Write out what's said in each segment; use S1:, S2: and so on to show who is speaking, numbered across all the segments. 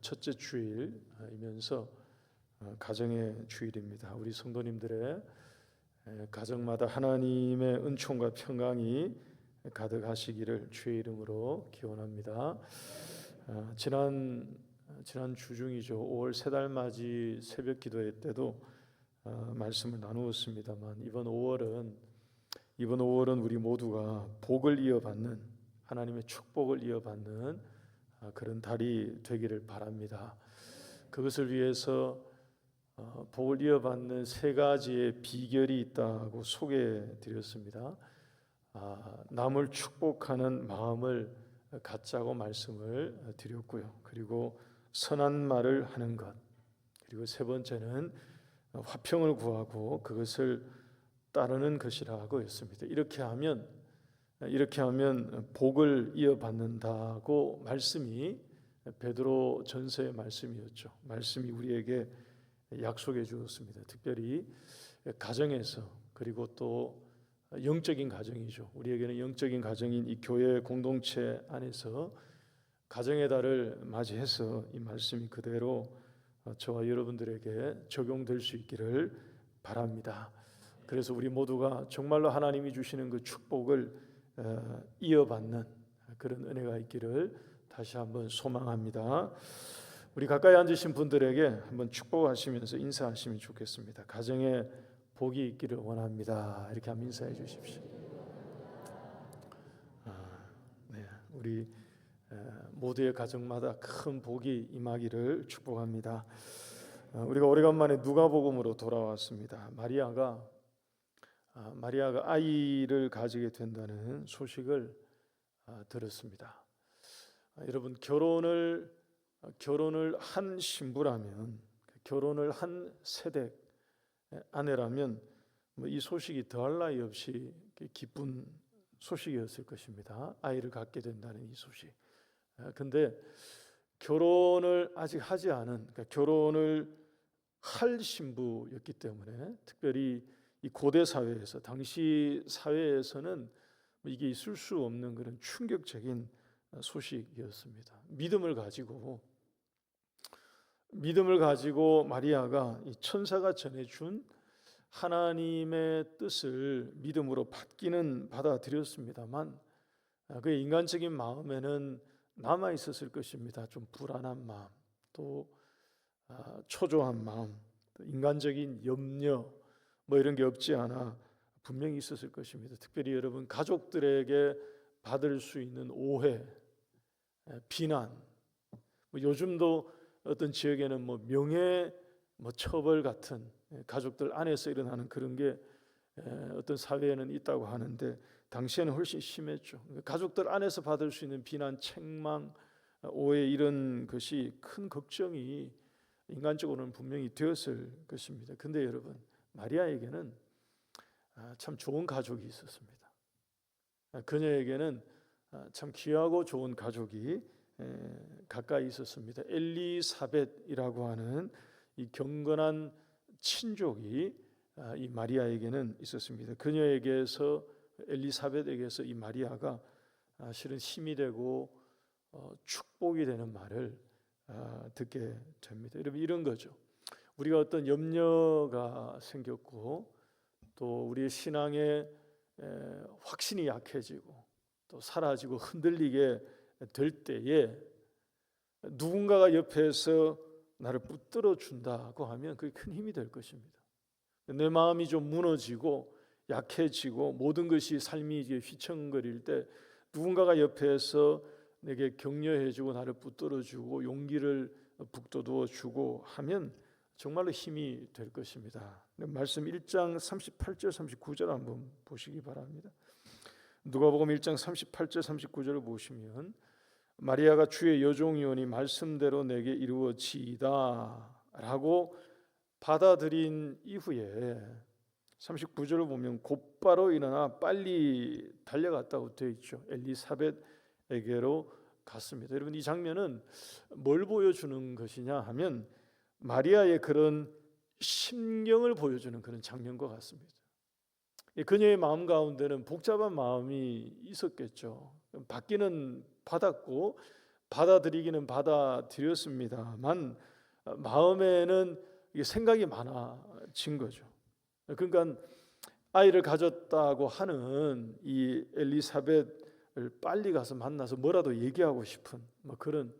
S1: 첫째 주일이면서 가정의 주일입니다. 우리 성도님들의 가정마다 하나님의 은총과 평강이 가득하시기를 주의 이름으로 기원합니다. 지난 주중이죠. 5월 세 달 맞이 새벽 기도회 때도 말씀을 나누었습니다만 이번 5월은 우리 모두가 복을 이어받는, 하나님의 축복을 이어받는 그런 달이 되기를 바랍니다. 그것을 위해서 복을 이어받는 세 가지의 비결이 있다고 소개해 드렸습니다. 남을 축복하는 마음을 갖자고 말씀을 드렸고요. 그리고 선한 말을 하는 것, 그리고 세 번째는 화평을 구하고 그것을 따르는 것이라고 했습니다. 이렇게 하면 복을 이어받는다고 말씀이 베드로 전서의 말씀이었죠. 말씀이 우리에게 약속해 주었습니다. 특별히 가정에서, 그리고 또 영적인 가정이죠. 우리에게는 영적인 가정인 이 교회 공동체 안에서 가정의 달을 맞이해서 이 말씀이 그대로 저와 여러분들에게 적용될 수 있기를 바랍니다. 그래서 우리 모두가 정말로 하나님이 주시는 그 축복을 이어받는 그런 은혜가 있기를 다시 한번 소망합니다. 우리 가까이 앉으신 분들에게 한번 축복하시면서 인사하시면 좋겠습니다. 가정에 복이 있기를 원합니다. 이렇게 한번 인사해 주십시오. 네, 우리 모두의 가정마다 큰 복이 임하기를 축복합니다. 우리가 오래간만에 누가복음으로 돌아왔습니다. 마리아가 아이를 가지게 된다는 소식을 들었습니다. 여러분, 결혼을 한 신부라면, 결혼을 한 세대 아내라면 이 소식이 더할 나위 없이 기쁜 소식이었을 것입니다. 아이를 갖게 된다는 이 소식. 근데 결혼을 아직 하지 않은, 그러니까 결혼을 할 신부였기 때문에, 특별히 이 고대 사회에서, 당시 사회에서는 이게 있을 수 없는 그런 충격적인 소식이었습니다. 믿음을 가지고 마리아가 이 천사가 전해준 하나님의 뜻을 믿음으로 받아들였습니다만 그의 인간적인 마음에는 남아 있었을 것입니다. 좀 불안한 마음, 또 초조한 마음, 또 인간적인 염려, 이런 게 없지 않아 분명히 있었을 것입니다. 특별히 여러분, 가족들에게 받을 수 있는 오해, 비난, 요즘도 어떤 지역에는 명예 처벌 같은 가족들 안에서 일어나는 그런 게 어떤 사회에는 있다고 하는데 당시에는 훨씬 심했죠. 가족들 안에서 받을 수 있는 비난, 책망, 오해, 이런 것이 큰 걱정이 인간적으로는 분명히 되었을 것입니다. 근데 여러분, 마리아에게는 참 좋은 가족이 있었습니다. 그녀에게는 참 귀하고 좋은 가족이 가까이 있었습니다. 엘리사벳이라고 하는 이 경건한 친족이 이 마리아에게는 있었습니다. 그녀에게서, 엘리사벳에게서 이 마리아가 실은 힘이 되고 축복이 되는 말을 듣게 됩니다. 여러분, 이런 거죠. 우리가 어떤 염려가 생겼고 또 우리의 신앙의 확신이 약해지고 또 사라지고 흔들리게 될 때에 누군가가 옆에서 나를 붙들어 준다고 하면 그게 큰 힘이 될 것입니다. 내 마음이 좀 무너지고 약해지고 모든 것이 삶이 이제 휘청거릴 때 누군가가 옆에서 내게 격려해주고 나를 붙들어주고 용기를 북돋워 주고 하면 정말로 힘이 될 것입니다. 말씀 1장 38절 39절 한번 보시기 바랍니다. 누가복음 1장 38절 39절을 보시면 마리아가 주의 여종이오니 말씀대로 내게 이루어지이다 라고 받아들인 이후에 39절을 보면 곧바로 일어나 빨리 달려갔다고 되어 있죠. 엘리사벳에게로 갔습니다. 여러분, 이 장면은 뭘 보여주는 것이냐 하면 마리아의 그런 심경을 보여주는 그런 장면과 같습니다. 그녀의 마음 가운데는 복잡한 마음이 있었겠죠. 받기는 받았고 받아들이기는 받아들였습니다만 마음에는 이게 생각이 많아진 거죠. 그러니까 아이를 가졌다고 하는 이 엘리사벳을 빨리 가서 만나서 뭐라도 얘기하고 싶은 그런,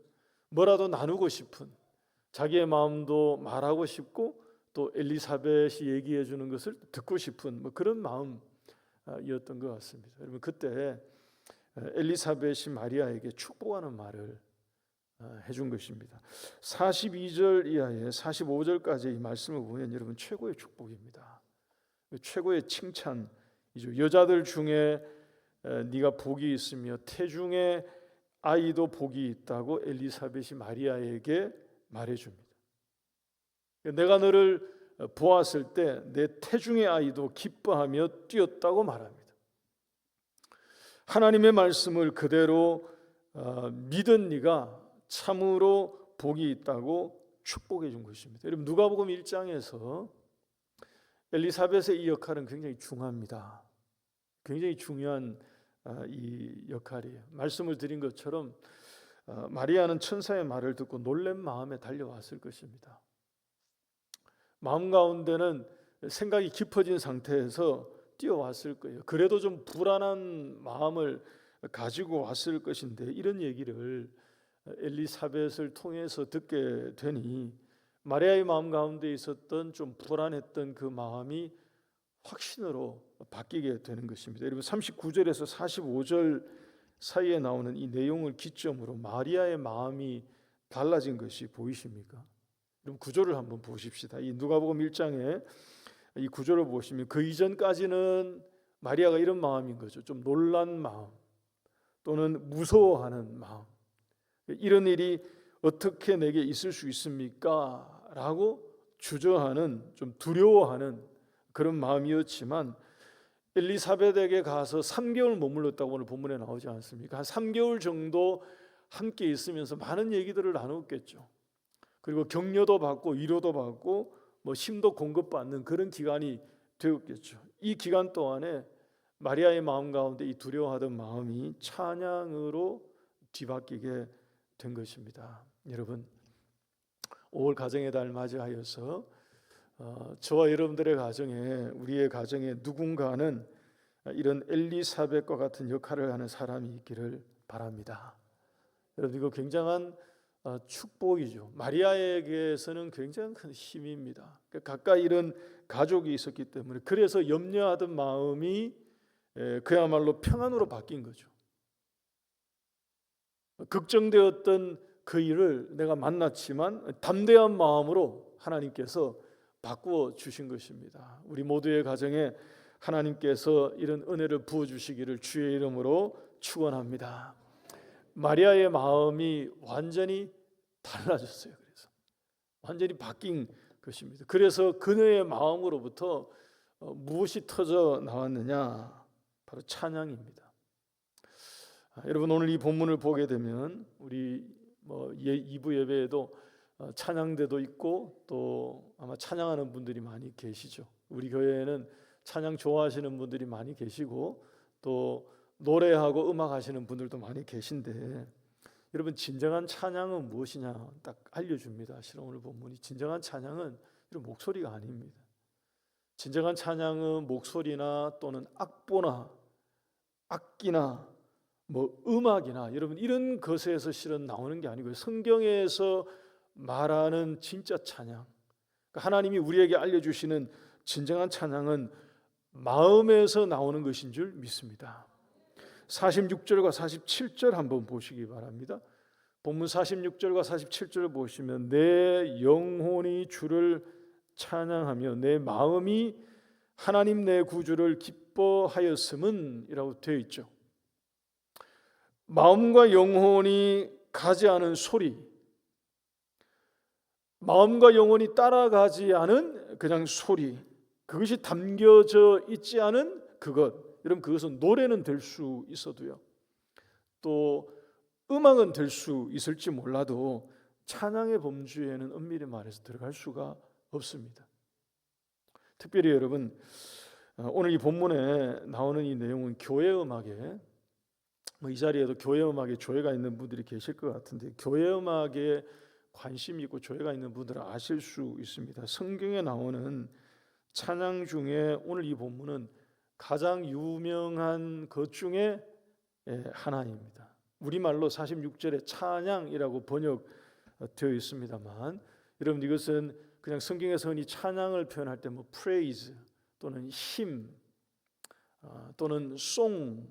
S1: 뭐라도 나누고 싶은, 자기의 마음도 말하고 싶고 또 엘리사벳이 얘기해 주는 것을 듣고 싶은 그런 마음이었던 것 같습니다. 여러분, 그때 엘리사벳이 마리아에게 축복하는 말을 해준 것입니다. 42절 이하에 45절까지 이 말씀을 보면 여러분 최고의 축복입니다. 최고의 칭찬이죠. 여자들 중에 네가 복이 있으며 태중에 아이도 복이 있다고 엘리사벳이 마리아에게 말해줍니다. 내가 너를 보았을 때 내 태중의 아이도 기뻐하며 뛰었다고 말합니다. 하나님의 말씀을 그대로 믿은 네가 참으로 복이 있다고 축복해 준 것입니다. 여러분, 누가복음 1장에서 엘리사벳의 이 역할은 굉장히 중요합니다. 굉장히 중요한 이 역할이에요. 말씀을 드린 것처럼 마리아는 천사의 말을 듣고 놀란 마음에 달려왔을 것입니다. 마음 가운데는 생각이 깊어진 상태에서 뛰어왔을 거예요. 그래도 좀 불안한 마음을 가지고 왔을 것인데 이런 얘기를 엘리사벳을 통해서 듣게 되니 마리아의 마음 가운데 있었던 좀 불안했던 그 마음이 확신으로 바뀌게 되는 것입니다. 여러분, 39절에서 45절 사이에 나오는 이 내용을 기점으로 마리아의 마음이 달라진 것이 보이십니까? 그럼 구조를 한번 보십시다. 이 누가복음 1장에 이 구조를 보시면 그 이전까지는 마리아가 이런 마음인 거죠. 좀 놀란 마음 또는 무서워하는 마음. 이런 일이 어떻게 내게 있을 수 있습니까? 라고 주저하는, 좀 두려워하는 그런 마음이었지만 엘리사벳에게 가서 3개월 머물렀다고 오늘 본문에 나오지 않습니까? 한 3개월 정도 함께 있으면서 많은 얘기들을 나눴겠죠. 그리고 격려도 받고 위로도 받고 힘도 공급받는 그런 기간이 되었겠죠. 이 기간 동안에 마리아의 마음 가운데 이 두려워하던 마음이 찬양으로 뒤바뀌게 된 것입니다. 여러분, 5월 가정의 달 맞이하여서 저와 여러분들의 가정에, 우리의 가정에 누군가는 이런 엘리사벳과 같은 역할을 하는 사람이 있기를 바랍니다. 여러분, 이거 굉장한 축복이죠. 마리아에게서는 굉장히 큰 힘입니다. 가까이 이런 가족이 있었기 때문에, 그래서 염려하던 마음이 그야말로 평안으로 바뀐 거죠. 걱정되었던 그 일을 내가 만났지만 담대한 마음으로 하나님께서 바꾸어 주신 것입니다. 우리 모두의 가정에 하나님께서 이런 은혜를 부어 주시기를 주의 이름으로 축원합니다. 마리아의 마음이 완전히 달라졌어요. 그래서 완전히 바뀐 것입니다. 그래서 그녀의 마음으로부터 무엇이 터져 나왔느냐? 바로 찬양입니다. 여러분, 오늘 이 본문을 보게 되면 우리 2부 예배에도 찬양대도 있고 또 아마 찬양하는 분들이 많이 계시죠. 우리 교회에는 찬양 좋아하시는 분들이 많이 계시고 또 노래하고 음악하시는 분들도 많이 계신데, 여러분, 진정한 찬양은 무엇이냐 딱 알려줍니다. 실은 오늘 본문이 진정한 찬양은 이런 목소리가 아닙니다. 진정한 찬양은 목소리나 또는 악보나 악기나 음악이나 여러분 이런 것에서 실은 나오는 게 아니고요. 성경에서 말하는 진짜 찬양, 하나님이 우리에게 알려주시는 진정한 찬양은 마음에서 나오는 것인 줄 믿습니다. 46절과 47절 한번 보시기 바랍니다. 본문 46절과 47절을 보시면 내 영혼이 주를 찬양하며 내 마음이 하나님 내 구주를 기뻐하였음은 이라고 되어 있죠. 마음과 영혼이 가지 않은 소리, 마음과 영혼이 따라가지 않은 그냥 소리, 그것이 담겨져 있지 않은 그것, 여러분, 그것은 노래는 될 수 있어도요, 또 음악은 될 수 있을지 몰라도 찬양의 범주에는 엄밀히 말해서 들어갈 수가 없습니다. 특별히 여러분, 오늘 이 본문에 나오는 이 내용은 교회 음악에 이 자리에도 교회 음악에 조예가 있는 분들이 계실 것 같은데, 교회 음악에 관심이 있고 조예가 있는 분들은 아실 수 있습니다. 성경에 나오는 찬양 중에 오늘 이 본문은 가장 유명한 것 중에 하나입니다. 우리말로 46절에 찬양이라고 번역되어 있습니다만, 여러분 이것은 그냥 성경에서 흔히 찬양을 표현할 때 praise 또는 힘 또는 song,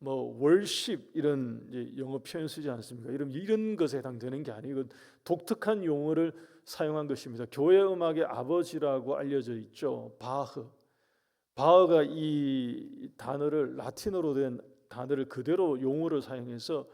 S1: worship 이런 이제 영어 표현 쓰지 않습니까? 이런 것에 해당되는 게 아니고 독특한 용어를 사용한 것입니다. 교회 음악의 아버지라고 알려져 있죠. 바흐가 이 단어를 라틴어로 된 단어를 그대로 용어를 사용해서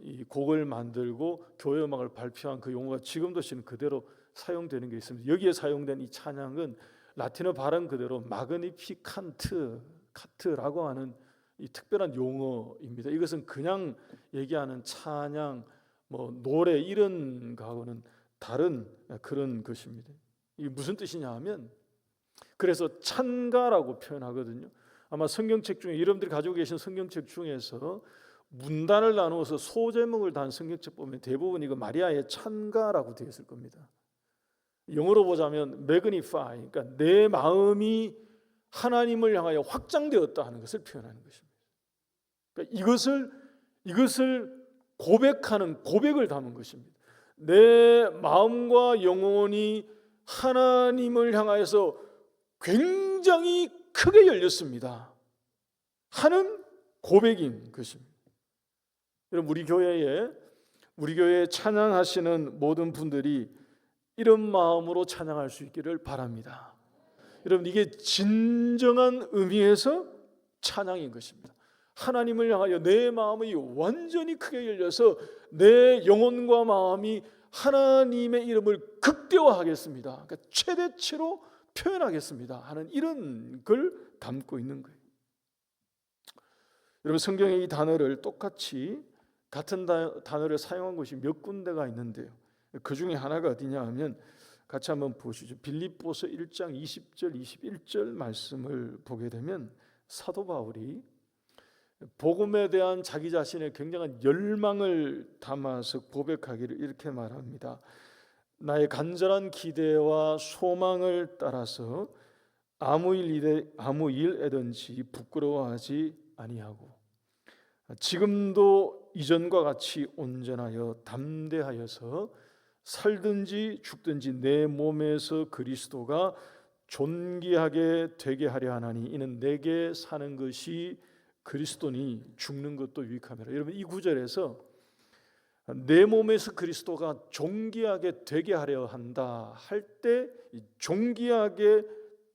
S1: 이 곡을 만들고 교회 음악을 발표한 그 용어가 지금도 실은 그대로 사용되는 게 있습니다. 여기에 사용된 이 찬양은 라틴어 발음 그대로 마그니피칸트라고 하는 이 특별한 용어입니다. 이것은 그냥 얘기하는 찬양, 노래 이런 거하고는 다른 그런 것입니다. 이게 무슨 뜻이냐 하면, 그래서 찬가라고 표현하거든요. 아마 성경책 중에 여러분들이 가지고 계신 성경책 중에서 문단을 나누어서 소제목을 단 성경책 보면 대부분 이거 마리아의 찬가라고 되어 있을 겁니다. 영어로 보자면 magnify, 그러니까 내 마음이 하나님을 향하여 확장되었다 하는 것을 표현하는 것입니다. 그러니까 이것을 고백하는 고백을 담은 것입니다. 내 마음과 영혼이 하나님을 향하여서 굉장히 크게 열렸습니다 하는 고백인 것입니다. 여러분 우리 교회에 찬양하시는 모든 분들이 이런 마음으로 찬양할 수 있기를 바랍니다. 여러분 이게 진정한 의미에서 찬양인 것입니다. 하나님을 향하여 내 마음이 완전히 크게 열려서 내 영혼과 마음이 하나님의 이름을 극대화하겠습니다. 그러니까 최대치로 표현하겠습니다 하는 이런 걸 담고 있는 거예요. 여러분 성경에 이 단어를 똑같이 같은 단어를 사용한 곳이 몇 군데가 있는데요. 그 중에 하나가 어디냐 하면 같이 한번 보시죠. 빌립보서 1장 20절 21절 말씀을 보게 되면 사도 바울이 복음에 대한 자기 자신의 굉장한 열망을 담아서 고백하기를 이렇게 말합니다. 나의 간절한 기대와 소망을 따라서 아무 일에든지 부끄러워하지 아니하고 지금도 이전과 같이 온전하여 담대하여서 살든지 죽든지 내 몸에서 그리스도가 존귀하게 되게 하려 하나니 이는 내게 사는 것이 그리스도니 죽는 것도 유익함이라. 여러분 이 구절에서 내 몸에서 그리스도가 존귀하게 되게 하려 한다 할 때 존귀하게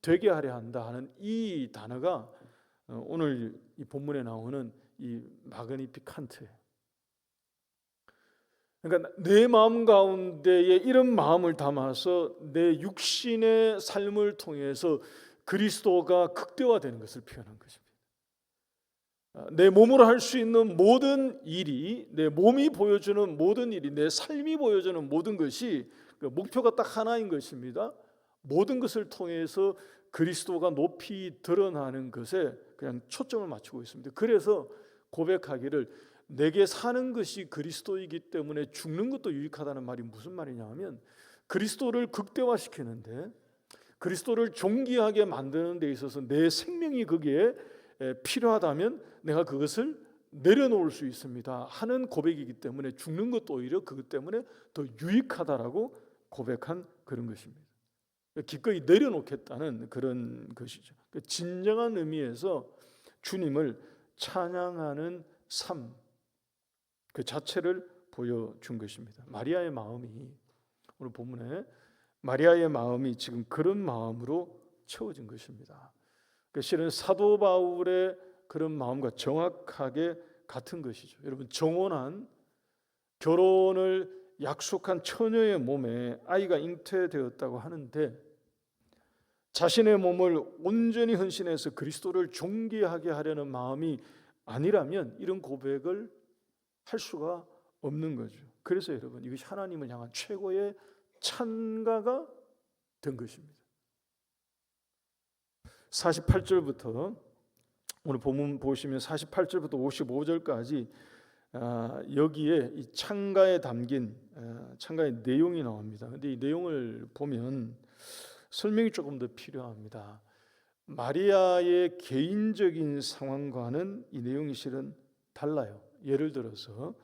S1: 되게 하려 한다 하는 이 단어가 오늘 이 본문에 나오는 이 마그니피칸트예요. 그러니까 내 마음 가운데에 이런 마음을 담아서 내 육신의 삶을 통해서 그리스도가 극대화되는 것을 표현한 것입니다. 내 몸으로 할 수 있는 모든 일이, 내 몸이 보여주는 모든 일이, 내 삶이 보여주는 모든 것이 목표가 딱 하나인 것입니다. 모든 것을 통해서 그리스도가 높이 드러나는 것에 그냥 초점을 맞추고 있습니다. 그래서 고백하기를 내게 사는 것이 그리스도이기 때문에 죽는 것도 유익하다는 말이 무슨 말이냐 하면 그리스도를 극대화시키는데 그리스도를 존귀하게 만드는 데 있어서 내 생명이 거기에 필요하다면 내가 그것을 내려놓을 수 있습니다 하는 고백이기 때문에 죽는 것도 오히려 그것 때문에 더 유익하다라고 고백한 그런 것입니다. 기꺼이 내려놓겠다는 그런 것이죠. 진정한 의미에서 주님을 찬양하는 삶 그 자체를 보여준 것입니다. 마리아의 마음이 오늘 본문에 마리아의 마음이 지금 그런 마음으로 채워진 것입니다. 실은 사도 바울의 그런 마음과 정확하게 같은 것이죠. 여러분 정혼한 결혼을 약속한 처녀의 몸에 아이가 잉태되었다고 하는데 자신의 몸을 온전히 헌신해서 그리스도를 존귀하게 하려는 마음이 아니라면 이런 고백을 할 수가 없는 거죠. 그래서 여러분 이것이 하나님을 향한 최고의 찬가가 된 것입니다. 48절부터 오늘 본문 보시면 48절부터 55절까지 여기에 이 창가에 담긴 창가의 내용이 나옵니다. 근데 이 내용을 보면 설명이 조금 더 필요합니다. 마리아의 개인적인 상황과는 이 내용이 실은 달라요. 예를 들어서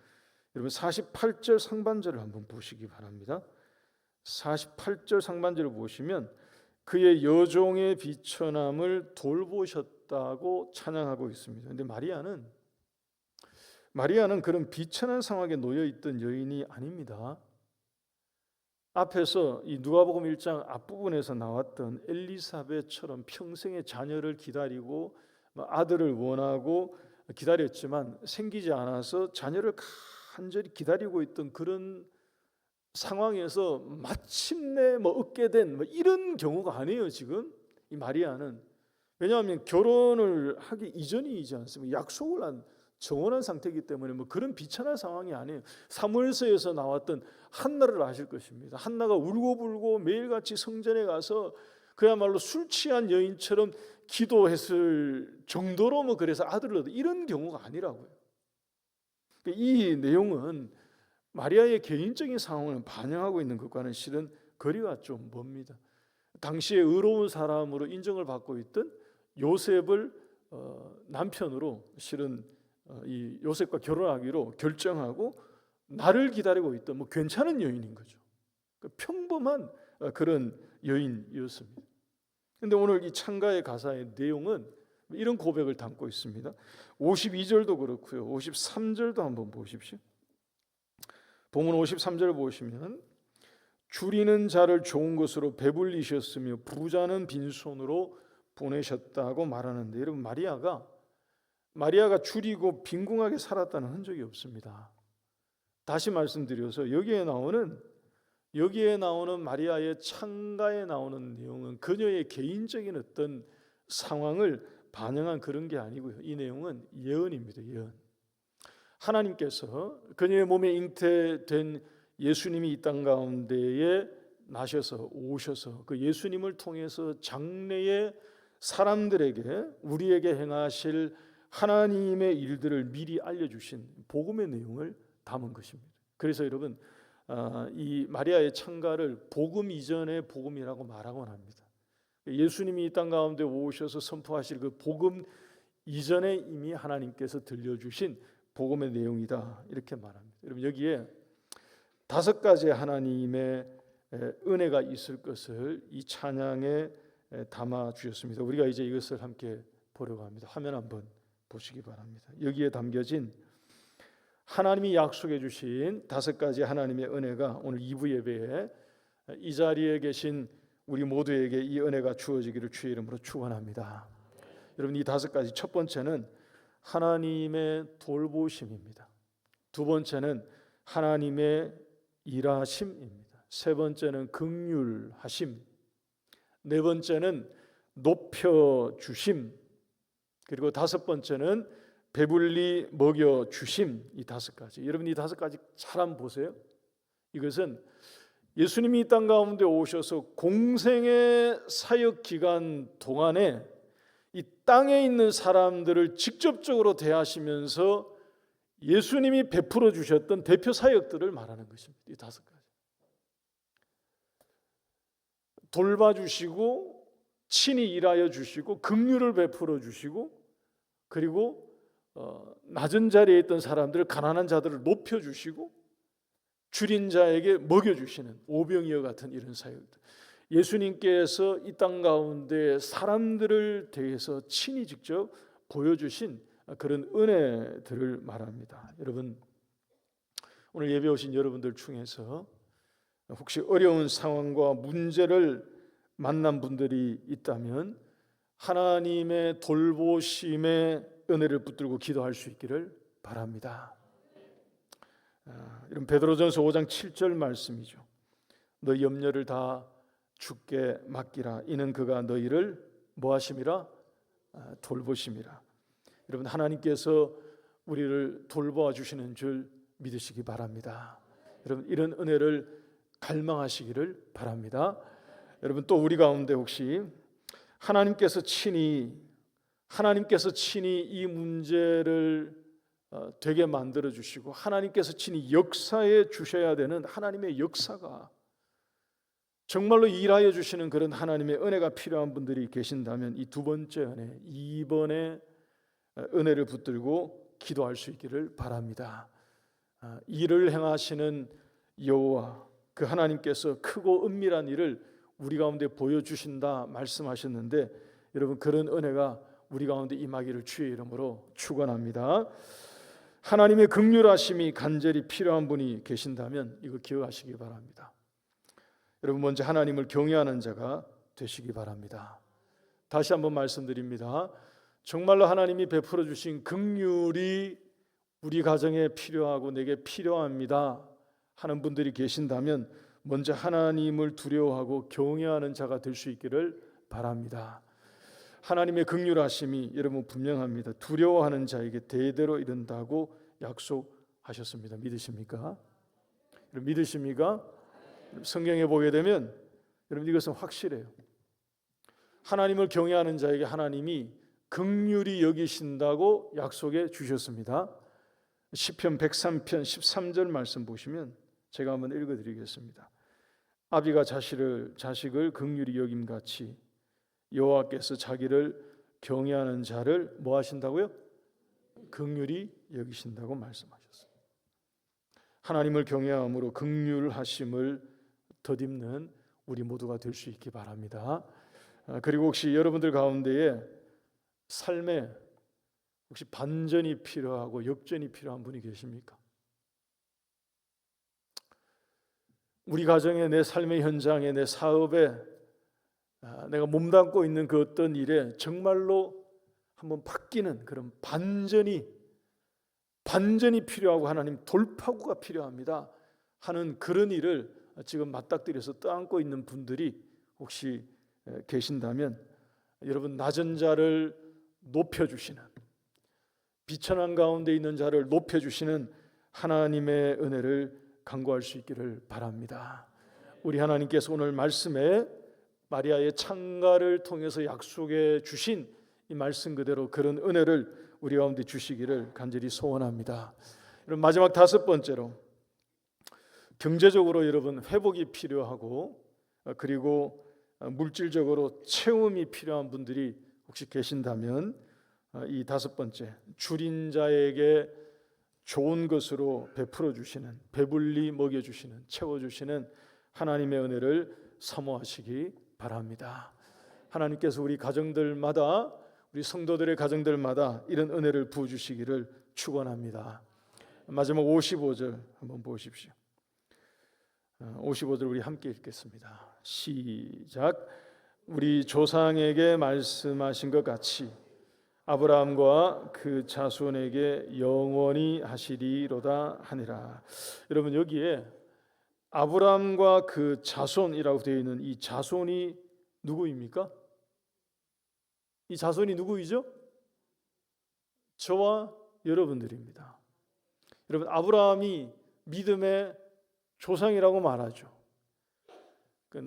S1: 여러분 48절 상반절을 한번 보시기 바랍니다. 48절 상반절을 보시면 그의 여종의 비천함을 돌보셨다고 찬양하고 있습니다. 그런데 마리아는 그런 비천한 상황에 놓여 있던 여인이 아닙니다. 앞에서 이 누가복음 1장 앞부분에서 나왔던 엘리사벳처럼 평생의 자녀를 기다리고 아들을 원하고 기다렸지만 생기지 않아서 자녀를 간절히 기다리고 있던 그런 상황에서 마침내 얻게 된 이런 경우가 아니에요. 지금 이 마리아는 왜냐하면 결혼을 하기 이전이지 않습니까? 약속을 정원한 상태이기 때문에 그런 비천한 상황이 아니에요. 사무엘서에서 나왔던 한나를 아실 것입니다. 한나가 울고불고 매일같이 성전에 가서 그야말로 술 취한 여인처럼 기도했을 정도로 그래서 아들을 얻어 이런 경우가 아니라고요. 이 내용은 마리아의 개인적인 상황을 반영하고 있는 것과는 실은 거리가 좀 멉니다. 당시에 의로운 사람으로 인정을 받고 있던 요셉을 남편으로 실은 이 요셉과 결혼하기로 결정하고 나를 기다리고 있던 괜찮은 여인인 거죠. 평범한 그런 여인이었습니다. 그런데 오늘 이 창가의 가사의 내용은 이런 고백을 담고 있습니다. 52절도 그렇고요. 53절도 한번 보십시오. 본문 53절 보시면 줄이는 자를 좋은 것으로 배불리셨으며 부자는 빈손으로 보내셨다고 말하는데 여러분 마리아가 줄이고 빈궁하게 살았다는 흔적이 없습니다. 다시 말씀드려서 여기에 나오는 마리아의 창가에 나오는 내용은 그녀의 개인적인 어떤 상황을 반영한 그런 게 아니고요. 이 내용은 예언입니다. 예언. 하나님께서 그녀의 몸에 잉태된 예수님이 이 땅 가운데에 나셔서 오셔서 그 예수님을 통해서 장래의 사람들에게 우리에게 행하실 하나님의 일들을 미리 알려주신 복음의 내용을 담은 것입니다. 그래서 여러분 이 마리아의 창가를 복음 이전의 복음이라고 말하곤 합니다. 예수님이 이 땅 가운데 오셔서 선포하실 그 복음 이전에 이미 하나님께서 들려주신 복음의 내용이다 이렇게 말합니다. 여러분 여기에 5가지의 하나님의 은혜가 있을 것을 이 찬양에 담아 주셨습니다. 우리가 이제 이것을 함께 보려고 합니다. 화면 한번 보시기 바랍니다. 여기에 담겨진 하나님이 약속해 주신 5가지 하나님의 은혜가 오늘 2부 예배에 이 자리에 계신 우리 모두에게 이 은혜가 주어지기를 주의 이름으로 축원합니다. 여러분 이 5가지 첫 번째는 하나님의 돌보심입니다. 두 번째는 하나님의 일하심입니다. 세 번째는 긍휼하심, 네 번째는 높여주심, 그리고 5번째는 배불리 먹여주심. 이 5가지 여러분 이 5가지 잘 한번 보세요. 이것은 예수님이 이 땅 가운데 오셔서 공생의 사역 기간 동안에 이 땅에 있는 사람들을 직접적으로 대하시면서 예수님이 베풀어 주셨던 대표 사역들을 말하는 것입니다. 이 5가지 돌봐주시고 친히 일하여 주시고 긍휼을 베풀어 주시고 그리고 낮은 자리에 있던 사람들 가난한 자들을 높여주시고 줄인 자에게 먹여주시는 오병이어 같은 이런 사역들 예수님께서 이 땅 가운데 사람들을 대해서 친히 직접 보여주신 그런 은혜들을 말합니다. 여러분 오늘 예배 오신 여러분들 중에서 혹시 어려운 상황과 문제를 만난 분들이 있다면 하나님의 돌보심의 은혜를 붙들고 기도할 수 있기를 바랍니다. 이런 베드로전서 5장 7절 말씀이죠. 너희 염려를 다 주께 맡기라. 이는 그가 너희를 뭐하심이라? 돌보심이라. 여러분 하나님께서 우리를 돌보아 주시는 줄 믿으시기 바랍니다. 여러분 이런 은혜를 갈망하시기를 바랍니다. 여러분 또 우리 가운데 혹시 하나님께서 친히 하나님께서 친히 이 문제를 되게 만들어 주시고 하나님께서 친히 역사해 주셔야 되는 하나님의 역사가 정말로 일하여 주시는 그런 하나님의 은혜가 필요한 분들이 계신다면 이 두 번째 은혜, 이번에 은혜를 붙들고 기도할 수 있기를 바랍니다. 일을 행하시는 여호와 그 하나님께서 크고 은밀한 일을 우리 가운데 보여주신다 말씀하셨는데 여러분 그런 은혜가 우리 가운데 임하기를 주의 이름으로 축원합니다. 하나님의 긍휼하심이 간절히 필요한 분이 계신다면 이거 기억하시기 바랍니다. 여러분 먼저 하나님을 경외하는 자가 되시기 바랍니다. 다시 한번 말씀드립니다. 정말로 하나님이 베풀어 주신 긍휼이 우리 가정에 필요하고 내게 필요합니다 하는 분들이 계신다면 먼저 하나님을 두려워하고 경외하는 자가 될 수 있기를 바랍니다. 하나님의 긍휼하심이 여러분 분명합니다. 두려워하는 자에게 대대로 이른다고 약속하셨습니다. 믿으십니까? 여러분 믿으십니까? 성경에 보게 되면 여러분 이것은 확실해요. 하나님을 경외하는 자에게 하나님이 긍휼히 여기신다고 약속해 주셨습니다. 시편 103편 13절 말씀 보시면 제가 한번 읽어드리겠습니다. 아비가 자식을 긍휼히 여김같이 여호와께서 자기를 경외하는 자를 뭐 하신다고요? 긍휼히 여기신다고 말씀하셨습니다. 하나님을 경외함으로 긍휼하심을 덧입는 우리 모두가 될 수 있기 바랍니다. 그리고 혹시 여러분들 가운데에 삶에 혹시 반전이 필요하고 역전이 필요한 분이 계십니까? 우리 가정에, 내 삶의 현장에, 내 사업에 내가 몸담고 있는 그 어떤 일에 정말로 한번 바뀌는 그런 반전이 필요하고 하나님 돌파구가 필요합니다 하는 그런 일을 지금 맞닥뜨려서 떠안고 있는 분들이 혹시 계신다면 여러분 낮은 자를 높여주시는 비천한 가운데 있는 자를 높여주시는 하나님의 은혜를 간구할 수 있기를 바랍니다. 우리 하나님께서 오늘 말씀에 마리아의 찬가를 통해서 약속해 주신 이 말씀 그대로 그런 은혜를 우리 가운데 주시기를 간절히 소원합니다. 여러분 마지막 다섯 번째로 경제적으로 여러분 회복이 필요하고 그리고 물질적으로 채움이 필요한 분들이 혹시 계신다면 이 다섯 번째 줄인 자에게 좋은 것으로 베풀어 주시는 배불리 먹여 주시는 채워 주시는 하나님의 은혜를 사모하시기 바랍니다. 하나님께서 우리 가정들마다 우리 성도들의 가정들마다 이런 은혜를 부어 주시기를 축원합니다. 마지막 55절 한번 보십시오. 55절 우리 함께 읽겠습니다. 시작. 우리 조상에게 말씀하신 것 같이 아브라함과 그 자손에게 영원히 하시리로다 하니라. 여러분 여기에 아브라함과 그 자손이라고 되어 있는 이 자손이 누구입니까? 이 자손이 누구이죠? 저와 여러분들입니다. 여러분 아브라함이 믿음의 조상이라고 말하죠.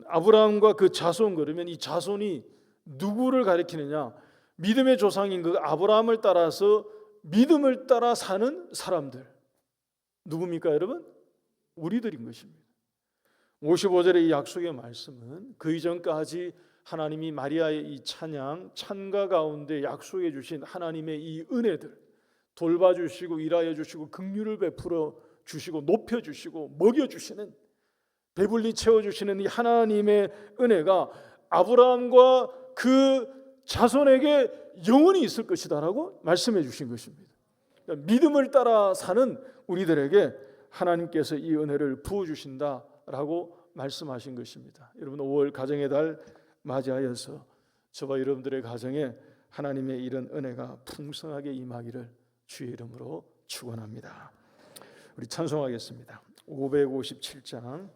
S1: 아브라함과 그 자손 그러면 이 자손이 누구를 가리키느냐? 믿음의 조상인 그 아브라함을 따라서 믿음을 따라 사는 사람들. 누굽니까 여러분? 우리들인 것입니다. 55절의 이 약속의 말씀은 그 이전까지 하나님이 마리아의 이 찬가 가운데 약속해 주신 하나님의 이 은혜들 돌봐주시고 일하여 주시고 긍휼을 베풀어 주시고 높여 주시고 먹여 주시는 배불리 채워 주시는 이 하나님의 은혜가 아브라함과 그 자손에게 영원히 있을 것이다라고 말씀해 주신 것입니다. 그러니까 믿음을 따라 사는 우리들에게 하나님께서 이 은혜를 부어 주신다라고 말씀하신 것입니다. 여러분 5월 가정의 달 맞이하여서 저와 여러분들의 가정에 하나님의 이런 은혜가 풍성하게 임하기를 주의 이름으로 축원합니다. 우리 찬송하겠습니다. 557장